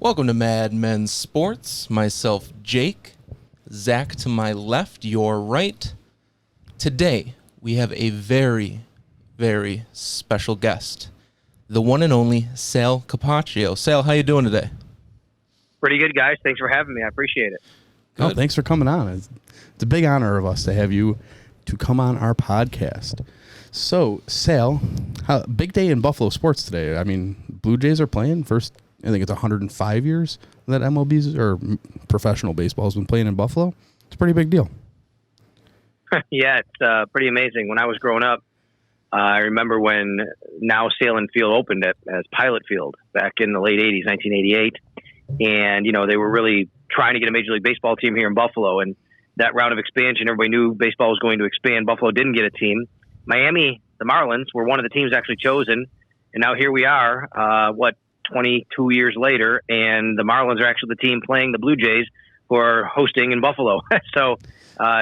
Welcome to Mad Men Sports. Myself, Jake. Zach to my left, your right. Today, we have a very, very special guest. The one and only Sal Capaccio. Sal, how you doing today? Pretty good, guys. Thanks for having me. I appreciate it. Oh, thanks for coming on. It's a big honor of us to have you to come on our podcast. So, Sal, big day in Buffalo sports today. I mean, Blue Jays are playing first. I think it's 105 years that MLB's or professional baseball has been playing in Buffalo. It's a pretty big deal. Yeah, it's pretty amazing. When I was growing up, I remember when now Salem Field opened as Pilot Field back in the late 80s, 1988. And, they were really trying to get a Major League Baseball team here in Buffalo. And that round of expansion, everybody knew baseball was going to expand. Buffalo didn't get a team. Miami, the Marlins, were one of the teams actually chosen. And now here we are, 22 years later, and the Marlins are actually the team playing the Blue Jays who are hosting in Buffalo. So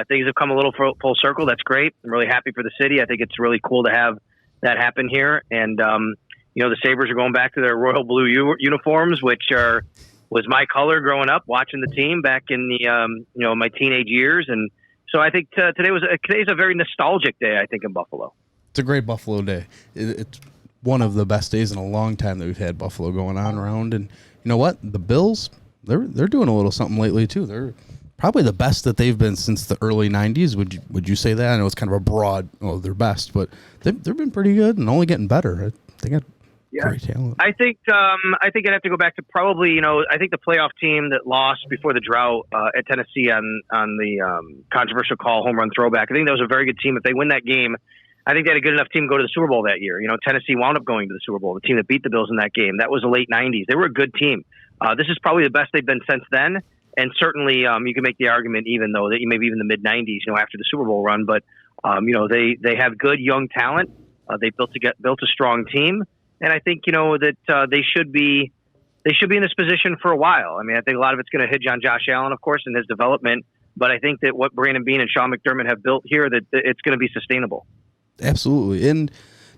things have come a little full circle. That's great. I'm really happy for the city. I think it's really cool to have that happen here. And, the Sabres are going back to their royal blue uniforms, which was my color growing up, watching the team back in the, my teenage years. And so I think today's a very nostalgic day, I think, in Buffalo. It's a great Buffalo day. It's one of the best days in a long time that we've had Buffalo going on around. And you know what? The Bills, they're doing a little something lately too. They're probably the best that they've been since the early 90s. Would you say that? I know it's kind of a broad, they're best, but they've been pretty good and only getting better. They got great talent. I think I'd have to go back to probably, I think the playoff team that lost before the drought at Tennessee on the controversial call home run throwback. I think that was a very good team. If they win that game, I think they had a good enough team to go to the Super Bowl that year. Tennessee wound up going to the Super Bowl, the team that beat the Bills in that game. That was the late 90s. They were a good team. This is probably the best they've been since then. And certainly you can make the argument even though that maybe even the mid-90s, after the Super Bowl run. But, they have good young talent. They built a strong team. And I think, that they should be in this position for a while. I mean, I think a lot of it's going to hinge on Josh Allen, of course, and his development. But I think that what Brandon Beane and Sean McDermott have built here, that it's going to be sustainable. Absolutely. And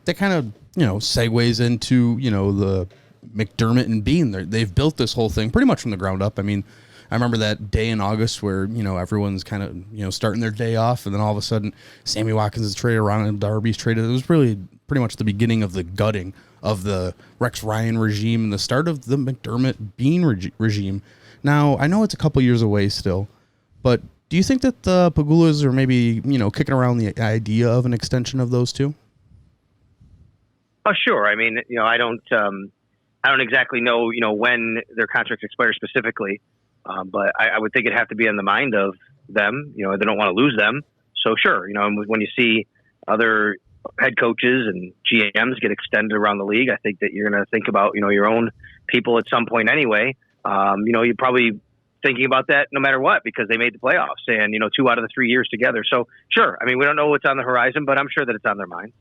that kind of, segues into, the McDermott and Bean. They've built this whole thing pretty much from the ground up. I mean, I remember that day in August where, everyone's kind of, starting their day off. And then all of a sudden, Sammy Watkins is traded, Ronald Darby's traded. It was really pretty much the beginning of the gutting of the Rex Ryan regime and the start of the McDermott-Bean regime. Now, I know it's a couple years away still, but do you think that the Pagulas are maybe, kicking around the idea of an extension of those two? Oh, sure. I mean, I don't exactly know, when their contracts expire specifically, but I would think it'd have to be on the mind of them. They don't want to lose them. So sure, when you see other head coaches and GMs get extended around the league, I think that you're going to think about, your own people at some point anyway. You're probably thinking about that no matter what, because they made the playoffs and, 2 out of the 3 years together. So sure. I mean, we don't know what's on the horizon, but I'm sure that it's on their mind.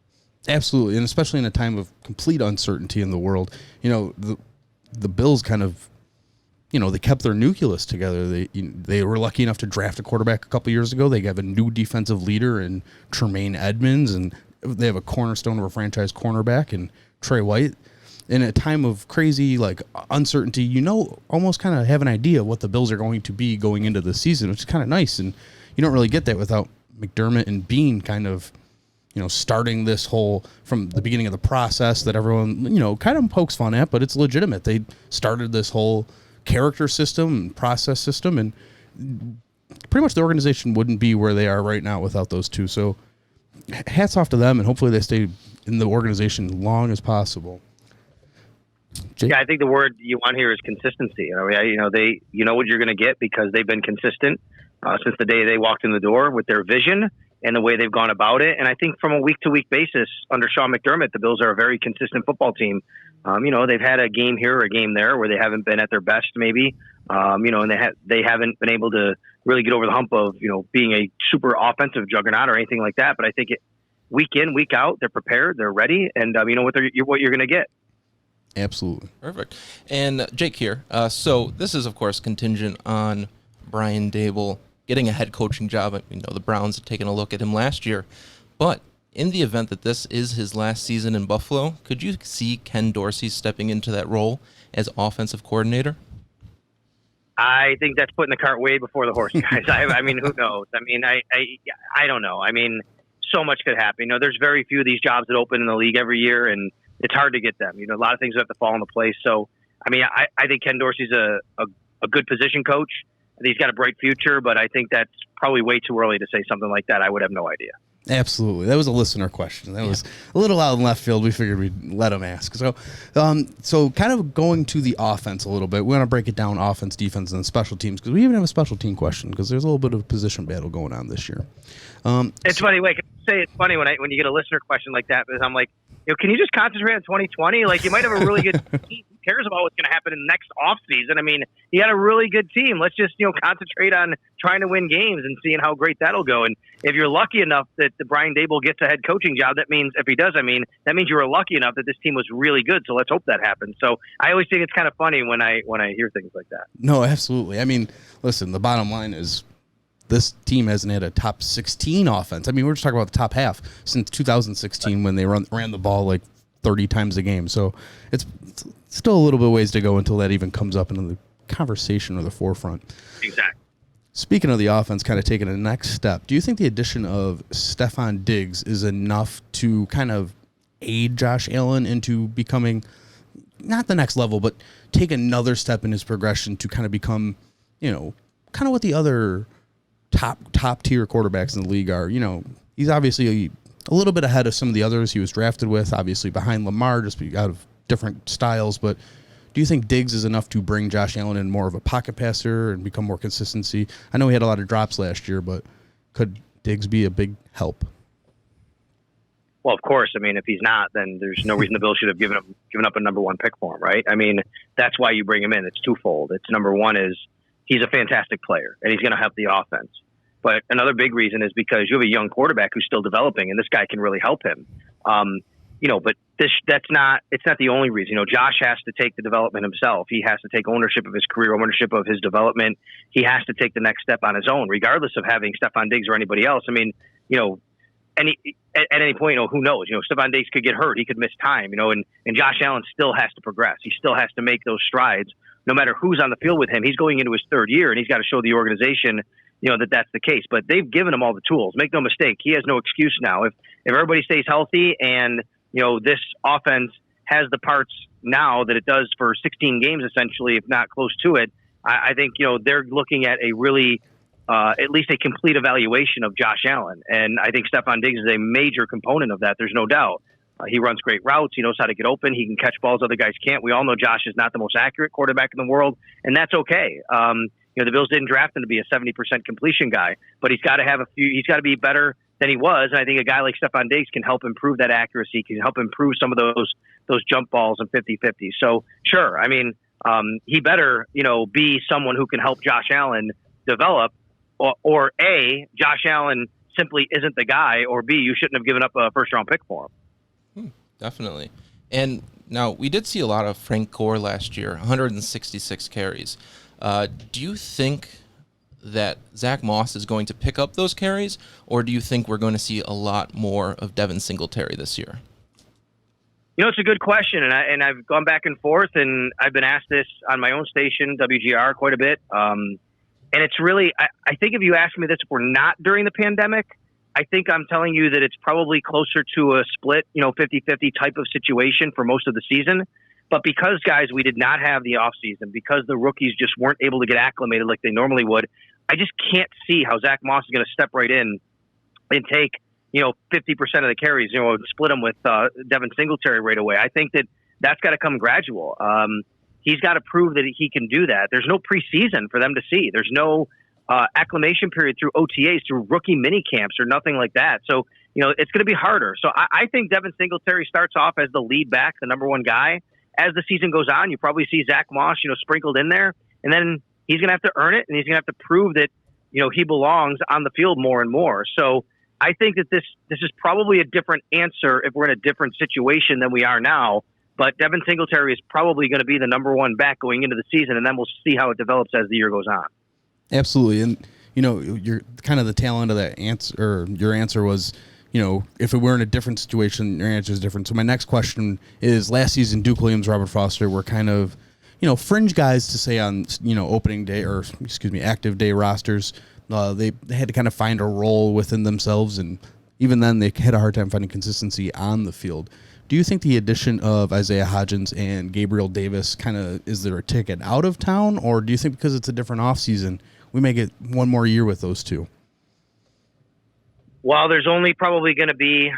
Absolutely. And especially in a time of complete uncertainty in the world, the Bills kind of, they kept their nucleus together. They were lucky enough to draft a quarterback a couple years ago. They have a new defensive leader in Tremaine Edmonds, and they have a cornerstone of a franchise cornerback in Trey White. In a time of crazy uncertainty, almost kind of have an idea what the Bills are going to be going into the season, which is kind of nice. And you don't really get that without McDermott and Bean kind of, starting this whole from the beginning of the process that everyone, kind of pokes fun at, but it's legitimate. They started this whole character system and process system, and pretty much the organization wouldn't be where they are right now without those two. So hats off to them, and hopefully they stay in the organization as long as possible. Jake? Yeah, I think the word you want here is consistency. They what you're going to get because they've been consistent since the day they walked in the door with their vision and the way they've gone about it. And I think from a week-to-week basis under Sean McDermott, the Bills are a very consistent football team. They've had a game here or a game there where they haven't been at their best maybe, and they haven't been able to really get over the hump of, being a super offensive juggernaut or anything like that. But I think week in, week out, they're prepared, they're ready, and what you're going to get. Absolutely. Perfect. And Jake here. So this is, of course, contingent on Brian Daboll getting a head coaching job. The Browns had taken a look at him last year. But in the event that this is his last season in Buffalo, could you see Ken Dorsey stepping into that role as offensive coordinator? I think that's putting the cart way before the horse, guys. I mean, who knows? I mean, I don't know. I mean, so much could happen. There's very few of these jobs that open in the league every year, and it's hard to get them. A lot of things have to fall into place. So, I mean, I think Ken Dorsey's a good position coach. I think he's got a bright future, but I think that's probably way too early to say something like that. I would have no idea. Absolutely. That was a listener question. That was a little out in left field. We figured we'd let him ask. So kind of going to the offense a little bit. We want to break it down, offense, defense, and special teams, because we even have a special team question because there's a little bit of a position battle going on this year. It's funny. Wait, can I say it's funny when you get a listener question like that, because I'm like, can you just concentrate on 2020? Like, you might have a really good team. Who cares about what's going to happen in the next offseason? I mean, you had a really good team. Let's just, concentrate on trying to win games and seeing how great that'll go. And if you're lucky enough that the Brian Daboll gets a head coaching job, that means, if he does, that means you were lucky enough that this team was really good. So let's hope that happens. So I always think it's kind of funny when I hear things like that. No, absolutely. I mean, listen, the bottom line is, this team hasn't had a top 16 offense. I mean, we're just talking about the top half since 2016 when they ran the ball like 30 times a game. So it's still a little bit of ways to go until that even comes up into the conversation or the forefront. Exactly. Speaking of the offense, kind of taking a next step, do you think the addition of Stefon Diggs is enough to kind of aid Josh Allen into becoming not the next level, but take another step in his progression to kind of become, kind of what the other top tier quarterbacks in the league are? He's obviously a little bit ahead of some of the others he was drafted with, obviously behind Lamar, just out of different styles. But do you think Diggs is enough to bring Josh Allen in more of a pocket passer and become more consistency? I know he had a lot of drops last year, but could Diggs be a big help? Well, of course. I mean, if he's not, then there's no reason the Bills should have given up a number one pick for him, right? I mean, that's why you bring him in. It's twofold. It's number one is he's a fantastic player, and he's going to help the offense. But another big reason is because you have a young quarterback who's still developing, and this guy can really help him. But it's not the only reason. Josh has to take the development himself. He has to take ownership of his career, ownership of his development. He has to take the next step on his own, regardless of having Stefon Diggs or anybody else. I mean, at any point, who knows? Stefon Diggs could get hurt. He could miss time, and Josh Allen still has to progress. He still has to make those strides. No matter who's on the field with him, he's going into his third year, and he's got to show the organization, that's the case. But they've given him all the tools. Make no mistake, he has no excuse now. If everybody stays healthy and, this offense has the parts now that it does for 16 games, essentially, if not close to it, I think, they're looking at a really, at least a complete evaluation of Josh Allen. And I think Stefon Diggs is a major component of that. There's no doubt. He runs great routes. He knows how to get open. He can catch balls other guys can't. We all know Josh is not the most accurate quarterback in the world, and that's okay. The Bills didn't draft him to be a 70% completion guy, but he's got to he's got to be better than he was. And I think a guy like Stefon Diggs can help improve that accuracy, can help improve some of those jump balls and 50-50. So sure. I mean, he better, be someone who can help Josh Allen develop, or A, Josh Allen simply isn't the guy, or B, you shouldn't have given up a first round pick for him. Definitely. And now we did see a lot of Frank Gore last year, 166 carries. Do you think that Zach Moss is going to pick up those carries, or do you think we're going to see a lot more of Devin Singletary this year? It's a good question, and I've gone back and forth, and I've been asked this on my own station, WGR, quite a bit. And it's really, I think if you asked me this if we're not during the pandemic, I think I'm telling you that it's probably closer to a split, 50-50 type of situation for most of the season. But because, guys, we did not have the offseason, because the rookies just weren't able to get acclimated like they normally would, I just can't see how Zach Moss is going to step right in and take, 50% of the carries, and split them with Devin Singletary right away. I think that's got to come gradual. He's got to prove that he can do that. There's no preseason for them to see. There's no acclimation period through OTAs, through rookie mini camps or nothing like that. So, it's going to be harder. So I think Devin Singletary starts off as the lead back, the number one guy. As the season goes on, you probably see Zach Moss, sprinkled in there, and then he's going to have to earn it, and he's going to have to prove that, he belongs on the field more and more. So I think that this is probably a different answer if we're in a different situation than we are now. But Devin Singletary is probably going to be the number one back going into the season, and then we'll see how it develops as the year goes on. Absolutely. And, you're kind of the tail end of that answer, or your answer was, if it were in a different situation, your answer is different. So my next question is, last season, Duke Williams, Robert Foster were kind of, fringe guys to say on, opening day or, active day rosters. They had to kind of find a role within themselves, and even then they had a hard time finding consistency on the field. Do you think the addition of Isaiah Hodgins and Gabriel Davis is there a ticket out of town, or do you think because it's a different offseason, we may get one more year with those two? Well, there's only probably going to be,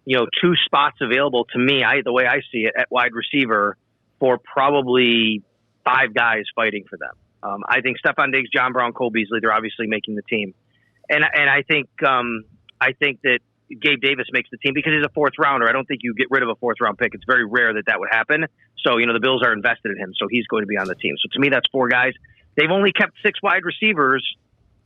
2 spots available to me, the way I see it, at wide receiver for probably 5 guys fighting for them. I think Stefon Diggs, John Brown, Cole Beasley, they're obviously making the team. And I think that Gabe Davis makes the team because he's a 4th rounder. I don't think you get rid of a 4th round pick. It's very rare that would happen. So, the Bills are invested in him, so he's going to be on the team. So to me, that's 4 guys. They've only kept 6 wide receivers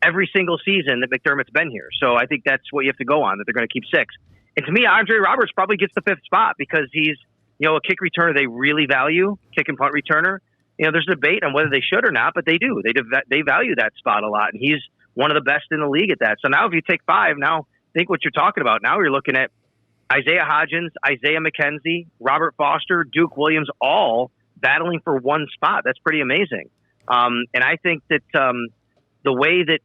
every single season that McDermott's been here. So I think that's what you have to go on, that they're going to keep 6. And to me, Andre Roberts probably gets the 5th spot because he's, a kick returner they really value, kick and punt returner. There's a debate on whether they should or not, but they do. They value that spot a lot, and he's one of the best in the league at that. So now if you take 5, now think what you're talking about. Now you're looking at Isaiah Hodgins, Isaiah McKenzie, Robert Foster, Duke Williams, all battling for 1 spot. That's pretty amazing. And I think that the way that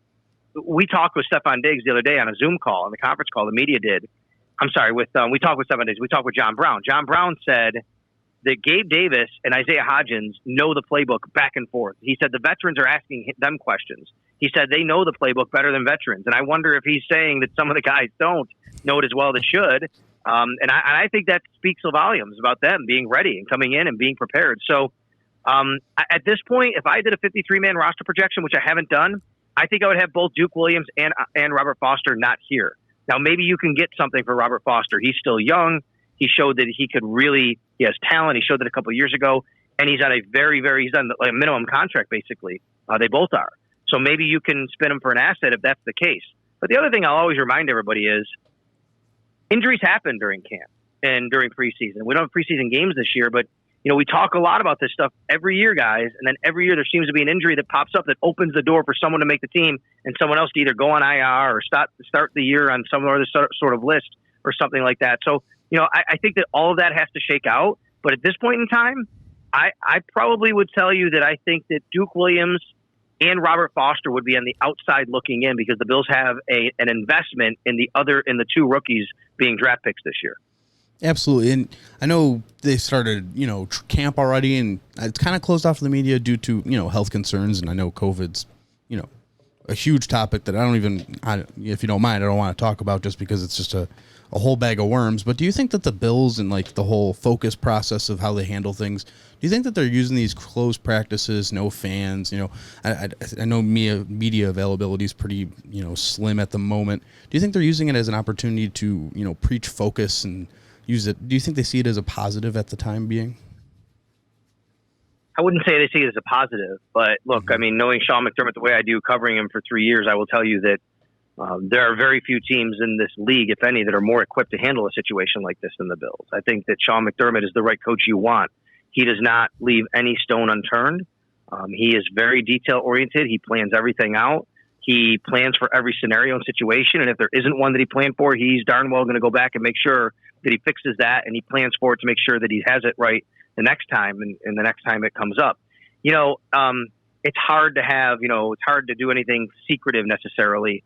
we talked with Stefon Diggs the other day on a Zoom call, on the conference call, the media did. I'm sorry, we talked with Stefon Diggs. We talked with John Brown. John Brown said that Gabe Davis and Isaiah Hodgins know the playbook back and forth. He said the veterans are asking them questions. He said they know the playbook better than veterans. And I wonder if he's saying that some of the guys don't know it as well as should. And I think that speaks volumes about them being ready and coming in and being prepared. So at this point, if I did a 53-man roster projection, which I haven't done, I think I would have both Duke Williams and Robert Foster not here. Now, maybe you can get something for Robert Foster. He's still young. He showed that he has talent. He showed that a couple of years ago. And he's on a he's on a minimum contract, basically. They both are. So maybe you can spin him for an asset if that's the case. But the other thing I'll always remind everybody is injuries happen during camp and during preseason. We don't have preseason games this year, but we talk a lot about this stuff every year, guys. And then every year there seems to be an injury that pops up that opens the door for someone to make the team and someone else to either go on IR or start the year on some other sort of list or something like that. So, I think that all of that has to shake out. But at this point in time, I probably would tell you that I think that Duke Williams and Robert Foster would be on the outside looking in because the Bills have an investment in the 2 rookies being draft picks this year. Absolutely. And I know they started, camp already, and it's kind of closed off to the media due to, health concerns. And I know COVID's, a huge topic that if you don't mind, I don't want to talk about just because it's just a whole bag of worms. But do you think that the Bills and the whole focus process of how they handle things, do you think that they're using these closed practices, no fans? I know media availability is pretty, slim at the moment. Do you think they're using it as an opportunity to, preach focus and use it? Do you think they see it as a positive at the time being? I wouldn't say they see it as a positive, but look, I mean, knowing Sean McDermott the way I do, covering him for 3 years, I will tell you that there are very few teams in this league, if any, that are more equipped to handle a situation like this than the Bills. I think that Sean McDermott is the right coach you want. He does not leave any stone unturned. He is very detail-oriented. He plans everything out. He plans for every scenario and situation, and if there isn't one that he planned for, he's darn well going to go back and make sure that he fixes that, and he plans for it to make sure that he has it right the next time and the next time it comes up. It's hard to have, it's hard to do anything secretive necessarily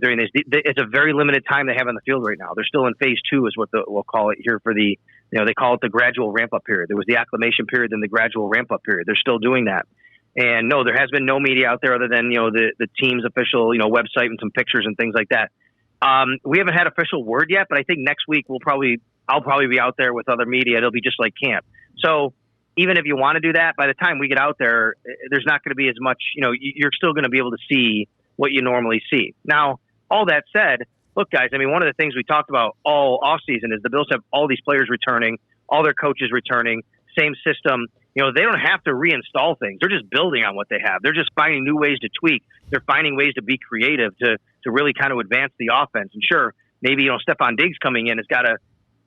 during this. It's a very limited time they have on the field right now. They're still in phase 2 is what we'll call it here for the, they call it the gradual ramp up period. There was the acclimation period, then the gradual ramp up period. They're still doing that. And no, there has been no media out there other than, the team's official, website and some pictures and things like that. We haven't had official word yet, but I think next week I'll probably be out there with other media. It'll be just like camp. So even if you want to do that, by the time we get out there, there's not going to be as much, you're still going to be able to see what you normally see. Now, all that said, look, guys, I mean, one of the things we talked about all offseason is the Bills have all these players returning, all their coaches returning, same system. They don't have to reinstall things. They're just building on what they have. They're just finding new ways to tweak. They're finding ways to be creative to really kind of advance the offense. And sure, maybe, Stefon Diggs coming in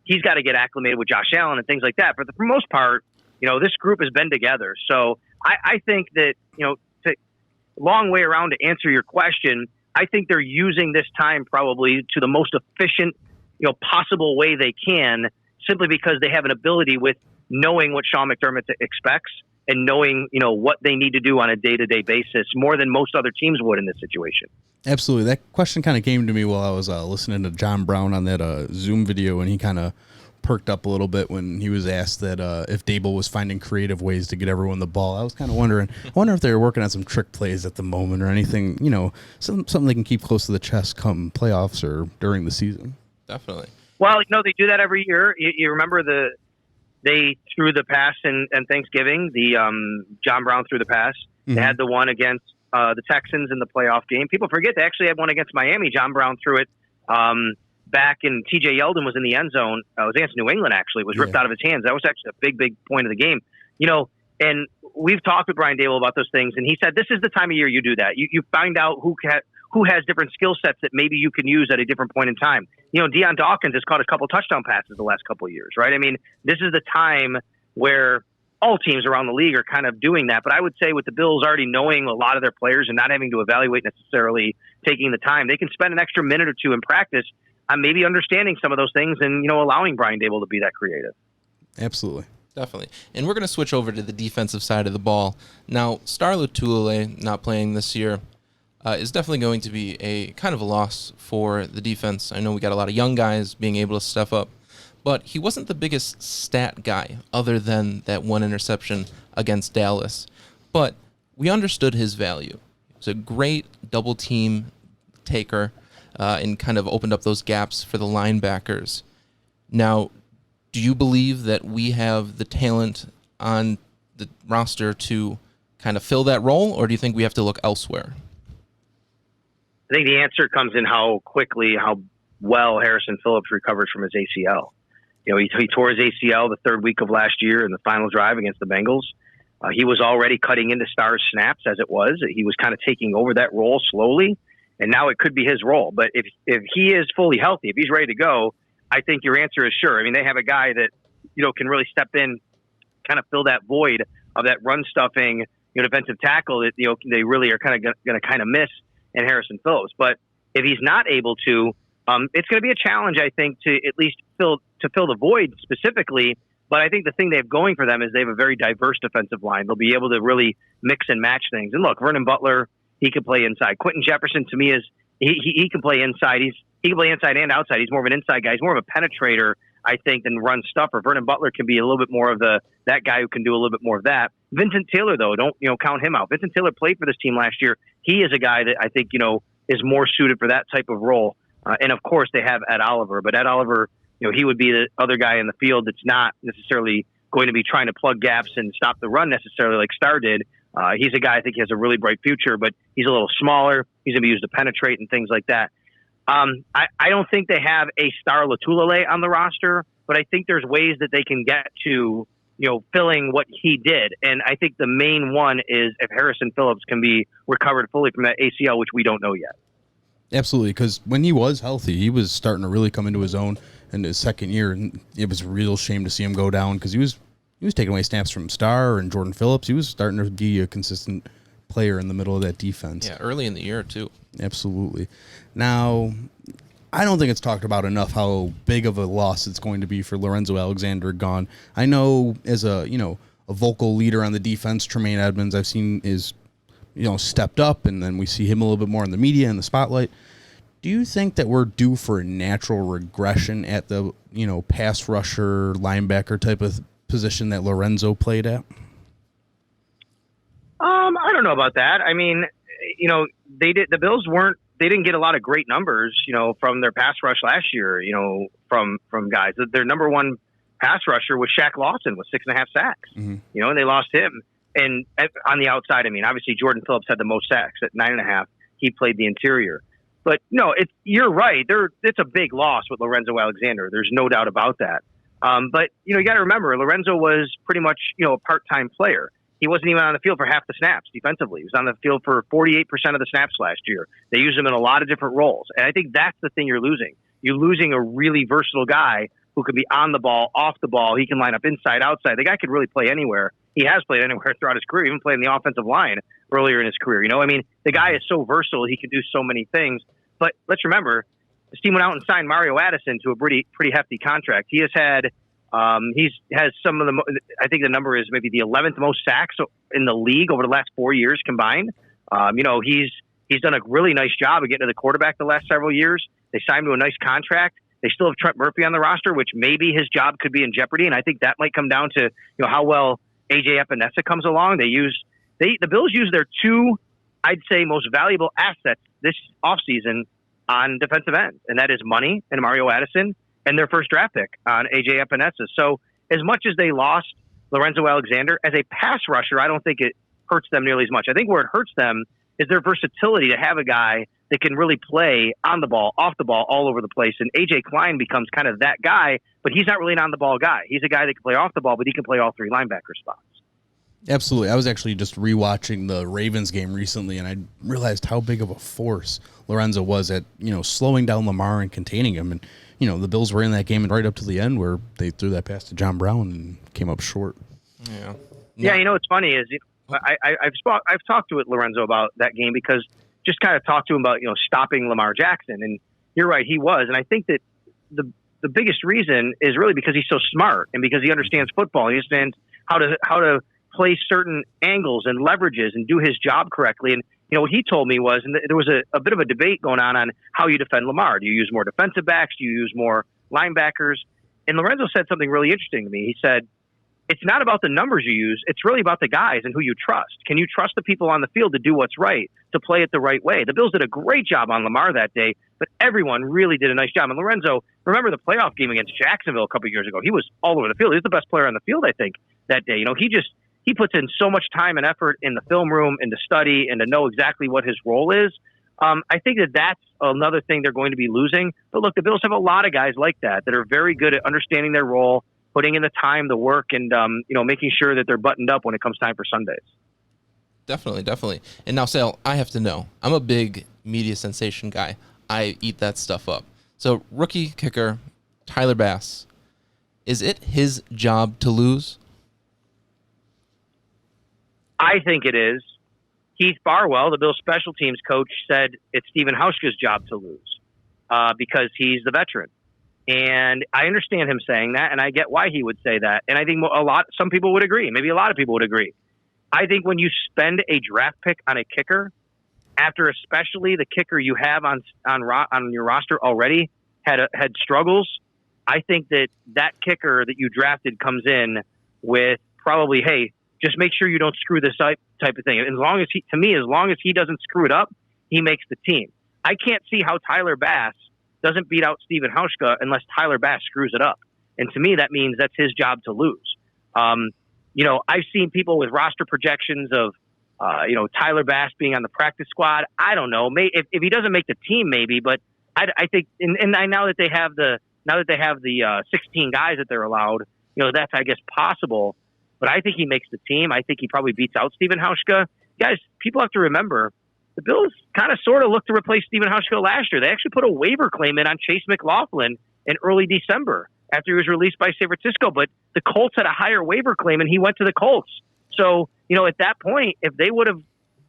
he's got to get acclimated with Josh Allen and things like that. But for the most part, this group has been together. So I think that, long way around to answer your question, I think they're using this time probably to the most efficient, possible way they can, simply because they have an ability with, knowing what Sean McDermott expects and knowing, what they need to do on a day-to-day basis more than most other teams would in this situation. Absolutely. That question kind of came to me while I was listening to John Brown on that Zoom video, and he kind of perked up a little bit when he was asked that if Dable was finding creative ways to get everyone the ball. I was kind of wondering, if they were working on some trick plays at the moment or anything, something they can keep close to the chest come playoffs or during the season. Definitely. Well, they do that every year. You remember they threw the pass in Thanksgiving, John Brown threw the pass. Mm-hmm. They had the one against the Texans in the playoff game. People forget they actually had one against Miami. John Brown threw it back, and T.J. Yeldon was in the end zone. It was against New England, actually. It was ripped out of his hands. That was actually a big, big point of the game. And we've talked with Brian Dable about those things, and he said this is the time of year you do that. You find out who has different skill sets that maybe you can use at a different point in time. Deion Dawkins has caught a couple touchdown passes the last couple of years, right? I mean, this is the time where all teams around the league are kind of doing that. But I would say with the Bills already knowing a lot of their players and not having to evaluate necessarily taking the time, they can spend an extra minute or two in practice on maybe understanding some of those things and, allowing Brian Dable to be that creative. Absolutely. Definitely. And we're going to switch over to the defensive side of the ball. Now, Star Lotulelei not playing this year is definitely going to be a kind of a loss for the defense. I know we got a lot of young guys being able to step up, but he wasn't the biggest stat guy other than that one interception against Dallas. But we understood his value. He was a great double team taker and kind of opened up those gaps for the linebackers. Now, do you believe that we have the talent on the roster to kind of fill that role, or do you think we have to look elsewhere? I think the answer comes in how well Harrison Phillips recovered from his ACL. He tore his ACL the third week of last year in the final drive against the Bengals. He was already cutting into Star's snaps as it was. He was kind of taking over that role slowly, and now it could be his role. But if he is fully healthy, if he's ready to go, I think your answer is sure. I mean, they have a guy that, can really step in, kind of fill that void of that run stuffing, defensive tackle that, they really are kind of going to kind of miss in Harrison Phillips. But if he's not able to, it's going to be a challenge, I think, to at least fill the void specifically. But I think the thing they have going for them is they have a very diverse defensive line. They'll be able to really mix and match things. And look, Vernon Butler, he can play inside. Quentin Jefferson, to me, is he can play inside. He can play inside and outside. He's more of an inside guy. He's more of a penetrator, I think, than run stuffer. Vernon Butler can be a little bit more of that guy who can do a little bit more of that. Vincent Taylor, though, don't count him out. Vincent Taylor played for this team last year. He is a guy that I think is more suited for that type of role. And of course, they have Ed Oliver, but Ed Oliver, he would be the other guy in the field that's not necessarily going to be trying to plug gaps and stop the run necessarily like Starr did. He's a guy I think he has a really bright future, but he's a little smaller. He's going to be used to penetrate and things like that. I don't think they have a Star Lotulelei on the roster, but I think there's ways that they can get to, filling what he did. And I think the main one is if Harrison Phillips can be recovered fully from that ACL, which we don't know yet. Absolutely, because when he was healthy, he was starting to really come into his own in his second year, and it was a real shame to see him go down because he was taking away snaps from Starr and Jordan Phillips. He was starting to be a consistent player in the middle of that defense. Yeah, early in the year, too. Absolutely. Now, I don't think it's talked about enough how big of a loss it's going to be for Lorenzo Alexander gone. I know as a vocal leader on the defense, Tremaine Edmonds, I've seen is stepped up, and then we see him a little bit more in the media and the spotlight. Do you think that we're due for a natural regression at the pass rusher, linebacker type of position that Lorenzo played at? I don't know about that. I mean, the Bills didn't get a lot of great numbers, from their pass rush last year, from guys. Their number one pass rusher was Shaq Lawson with 6.5 sacks, and they lost him. And on the outside, I mean, obviously Jordan Phillips had the most sacks at 9.5. He played the interior. But no, you're right. It's a big loss with Lorenzo Alexander. There's no doubt about that. But you got to remember, Lorenzo was pretty much a part-time player. He wasn't even on the field for half the snaps defensively. He was on the field for 48% of the snaps last year. They used him in a lot of different roles. And I think that's the thing you're losing. You're losing a really versatile guy who can be on the ball, off the ball. He can line up inside, outside. The guy could really play anywhere. He has played anywhere throughout his career, even played in the offensive line earlier in his career. I mean, the guy is so versatile. He can do so many things. But let's remember, this team went out and signed Mario Addison to a pretty hefty contract. He has had He's has some of the. I think the number is maybe the 11th most sacks in the league over the last 4 years combined. He's done a really nice job of getting to the quarterback the last several years. They signed him to a nice contract. They still have Trent Murphy on the roster, which maybe his job could be in jeopardy. And I think that might come down to how well AJ Epinesa comes along. The Bills use their two, I'd say, most valuable assets this offseason on defensive end, and that is money and Mario Addison and their first draft pick on AJ Epinesa. So as much as they lost Lorenzo Alexander as a pass rusher, I don't think it hurts them nearly as much. I think where it hurts them is their versatility to have a guy that can really play on the ball, off the ball, all over the place. And AJ Klein becomes kind of that guy, but he's not really an on the ball guy. He's a guy that can play off the ball, but he can play all three linebacker spots. Absolutely. I was actually just rewatching the Ravens game recently, and I realized how big of a force Lorenzo was at, slowing down Lamar and containing him. And, the Bills were in that game and right up to the end where they threw that pass to John Brown and came up short. Yeah. Yeah, what's funny is I've talked to Lorenzo about that game because just kind of talked to him about, stopping Lamar Jackson. And you're right, he was. And I think that the biggest reason is really because he's so smart and because he understands football. He understands how to play certain angles and leverages and do his job correctly. And, what he told me was, and there was a bit of a debate going on how you defend Lamar. Do you use more defensive backs? Do you use more linebackers? And Lorenzo said something really interesting to me. He said, it's not about the numbers you use. It's really about the guys and who you trust. Can you trust the people on the field to do what's right, to play it the right way? The Bills did a great job on Lamar that day, but everyone really did a nice job. And Lorenzo, remember the playoff game against Jacksonville a couple of years ago? He was all over the field. He was the best player on the field, I think, that day. He puts in so much time and effort in the film room and to study and to know exactly what his role is. I think that's another thing they're going to be losing. But look, the Bills have a lot of guys like that are very good at understanding their role, putting in the time, the work, and making sure that they're buttoned up when it comes time for Sundays. Definitely. And now, Sal, I have to know. I'm a big media sensation guy. I eat that stuff up. So, rookie kicker Tyler Bass, is it his job to lose? I think it is. Keith Barwell, the Bills special teams coach, said it's Stephen Hauschka's job to lose because he's the veteran. And I understand him saying that, and I get why he would say that. And I think some people would agree. Maybe a lot of people would agree. I think when you spend a draft pick on a kicker, after especially the kicker you have on your roster already had struggles, I think that kicker that you drafted comes in with probably, hey, just make sure you don't screw this type of thing. As long as he doesn't screw it up, he makes the team. I can't see how Tyler Bass doesn't beat out Stephen Hauschka unless Tyler Bass screws it up. And to me, that means that's his job to lose. I've seen people with roster projections of, Tyler Bass being on the practice squad. I don't know. If he doesn't make the team, maybe. But I think, now that they have the 16 guys that they're allowed, that's I guess possible. But I think he makes the team. I think he probably beats out Stephen Hauschka. Guys, people have to remember, the Bills kind of sort of looked to replace Stephen Hauschka last year. They actually put a waiver claim in on Chase McLaughlin in early December after he was released by San Francisco. But the Colts had a higher waiver claim, and he went to the Colts. So, at that point, if they would have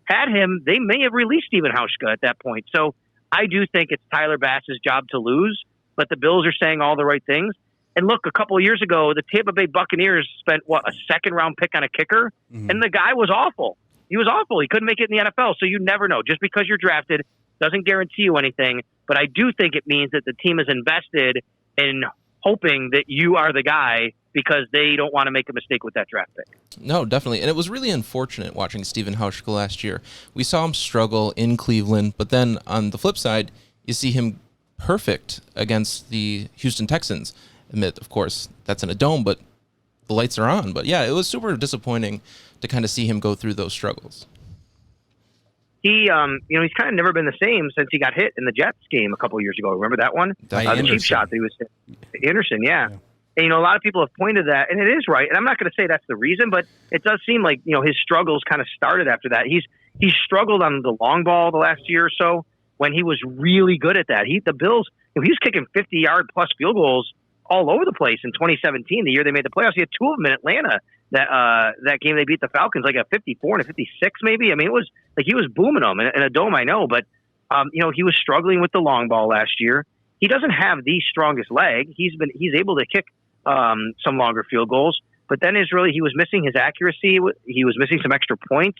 had him, they may have released Stephen Hauschka at that point. So I do think it's Tyler Bass's job to lose, but the Bills are saying all the right things. And look, a couple of years ago, the Tampa Bay Buccaneers spent, a second-round pick on a kicker, and the guy was awful. He was awful. He couldn't make it in the NFL, so you never know. Just because you're drafted doesn't guarantee you anything, but I do think it means that the team is invested in hoping that you are the guy because they don't want to make a mistake with that draft pick. No, definitely. And it was really unfortunate watching Stephen Hauschka last year. We saw him struggle in Cleveland, but then on the flip side, you see him perfect against the Houston Texans. Admit, of course, that's in a dome, but the lights are on. But yeah, it was super disappointing to kind of see him go through those struggles. He's kind of never been the same since he got hit in the Jets game a couple of years ago. Remember that one? The cheap shot that he was Anderson, yeah. And, a lot of people have pointed that, and it is right. And I'm not going to say that's the reason, but it does seem like, his struggles kind of started after that. He's struggled on the long ball the last year or so when he was really good at that. The Bills, he was kicking 50-yard plus field goals all over the place in 2017, the year they made the playoffs. He had two of them in Atlanta. That game they beat the Falcons like a 54 and a 56 maybe. I mean, it was like he was booming them in a dome, I know, but he was struggling with the long ball last year. He doesn't have the strongest leg. He's able to kick some longer field goals. But then he was missing his accuracy. He was missing some extra points.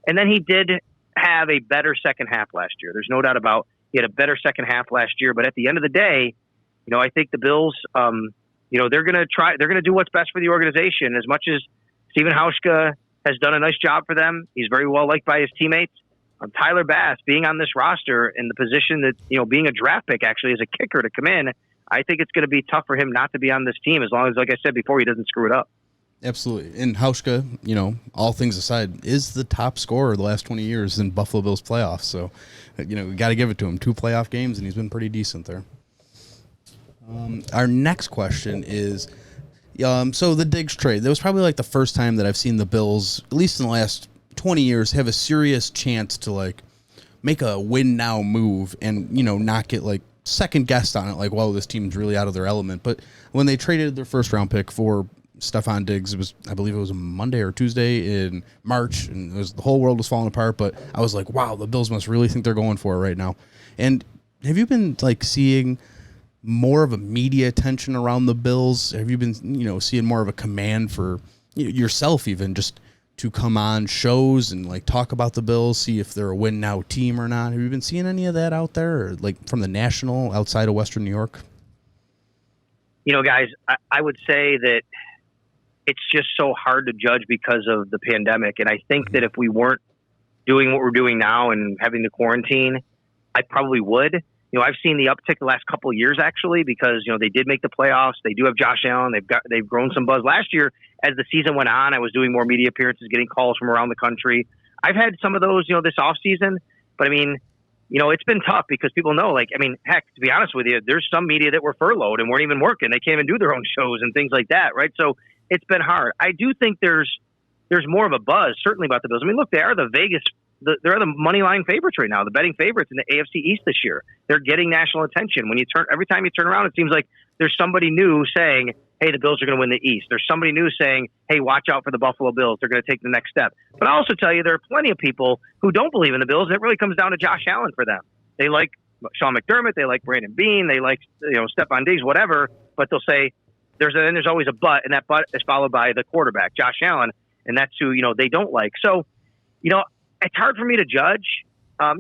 And then he did have a better second half last year. There's no doubt about he had a better second half last year. But at the end of the day, I think the Bills, they're going to do what's best for the organization. As much as Stephen Hauschka has done a nice job for them, he's very well liked by his teammates. Tyler Bass being on this roster in the position that, being a draft pick actually as a kicker to come in, I think it's going to be tough for him not to be on this team as long as, like I said before, he doesn't screw it up. Absolutely. And Hauschka, all things aside, is the top scorer the last 20 years in Buffalo Bills playoffs. So, we got to give it to him. 2 playoff games, and he's been pretty decent there. Our next question is, so the Diggs trade. That was probably like the first time that I've seen the Bills, at least in the last 20 years, have a serious chance to make a win now move and, not get second guessed on it. Whoa, this team's really out of their element. But when they traded their first round pick for Stefon Diggs, I believe it was a Monday or Tuesday in March, and the whole world was falling apart. But I was like, wow, the Bills must really think they're going for it right now. And have you been seeing more of a media attention around the Bills? Have you been, seeing more of a command for yourself, even just to come on shows and talk about the Bills, see if they're a win now team or not? Have you been seeing any of that out there, or from the national outside of Western New York? Guys, I would say that it's just so hard to judge because of the pandemic. And I think that if we weren't doing what we're doing now and having the quarantine, I probably would. I've seen the uptick the last couple of years actually, because, they did make the playoffs. They do have Josh Allen. They've grown some buzz. Last year, as the season went on, I was doing more media appearances, getting calls from around the country. I've had some of those, this off season, but it's been tough because people know, heck, to be honest with you, there's some media that were furloughed and weren't even working. They can't even do their own shows and things like that. Right. So it's been hard. I do think there's more of a buzz, certainly, about the Bills. Look, they are they're the money line favorites right now, the betting favorites in the AFC East this year. They're getting national attention. Every time you turn around, it seems like there's somebody new saying, hey, the Bills are going to win the East. There's somebody new saying, hey, watch out for the Buffalo Bills. They're going to take the next step. But I'll also tell you, there are plenty of people who don't believe in the Bills, and it really comes down to Josh Allen for them. They like Sean McDermott. They like Brandon Beane. They like, Stefon Diggs, whatever. But they'll say, there's always a but, and that but is followed by the quarterback, Josh Allen, and that's who, they don't like. So, it's hard for me to judge. I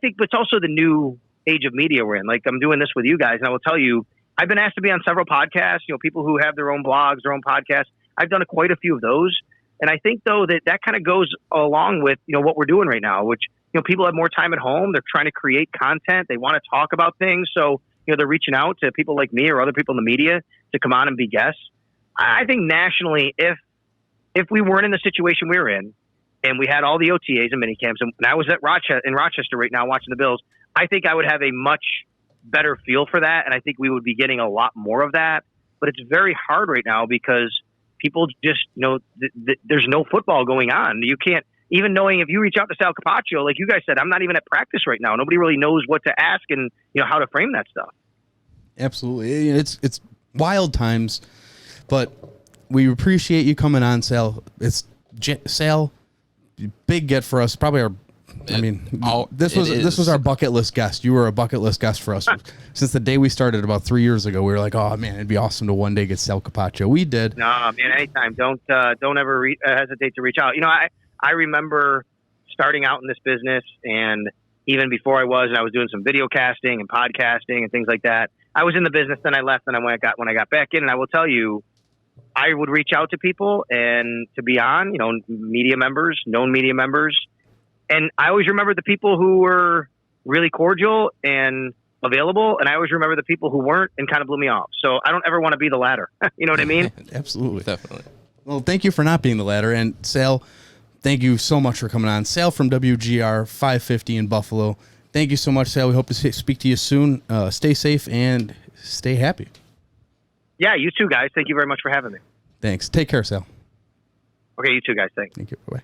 think it's also the new age of media we're in. I'm doing this with you guys, and I will tell you, I've been asked to be on several podcasts, people who have their own blogs, their own podcasts. I've done quite a few of those. And I think, though, that kind of goes along with, what we're doing right now, which, people have more time at home. They're trying to create content. They want to talk about things. So, they're reaching out to people like me or other people in the media to come on and be guests. I think nationally, if we weren't in the situation we were in, and we had all the OTAs and minicamps, and I was in Rochester right now watching the Bills, I think I would have a much better feel for that, and I think we would be getting a lot more of that. But it's very hard right now because people just there's no football going on. You can't, even knowing, if you reach out to Sal Capaccio, like you guys said, I'm not even at practice right now. Nobody really knows what to ask and how to frame that stuff. Absolutely. It's wild times, but we appreciate you coming on, Sal. Sal, big get for us. Probably this was our bucket list guest. You were a bucket list guest for us since the day we started about 3 years ago. We were like, oh man, it'd be awesome to one day get Sal Capaccio. We did. No, man, anytime. Don't ever hesitate to reach out. I remember starting out in this business, and even before I was doing some video casting and podcasting and things like that. I was in the business, then I left, and when I got back in, and I will tell you, I would reach out to people and to be on, known media members, and I always remember the people who were really cordial and available, and I always remember the people who weren't and kind of blew me off. So I don't ever want to be the latter. You know what I mean? Absolutely. Definitely. Well, thank you for not being the latter, and Sal, thank you so much for coming on. Sal from WGR 550 in Buffalo. Thank you so much, Sal. We hope to speak to you soon. Stay safe and stay happy. Yeah, you too, guys. Thank you very much for having me. Thanks. Take care, Sal. Okay, you too, guys. Thanks. Thank you. Bye-bye.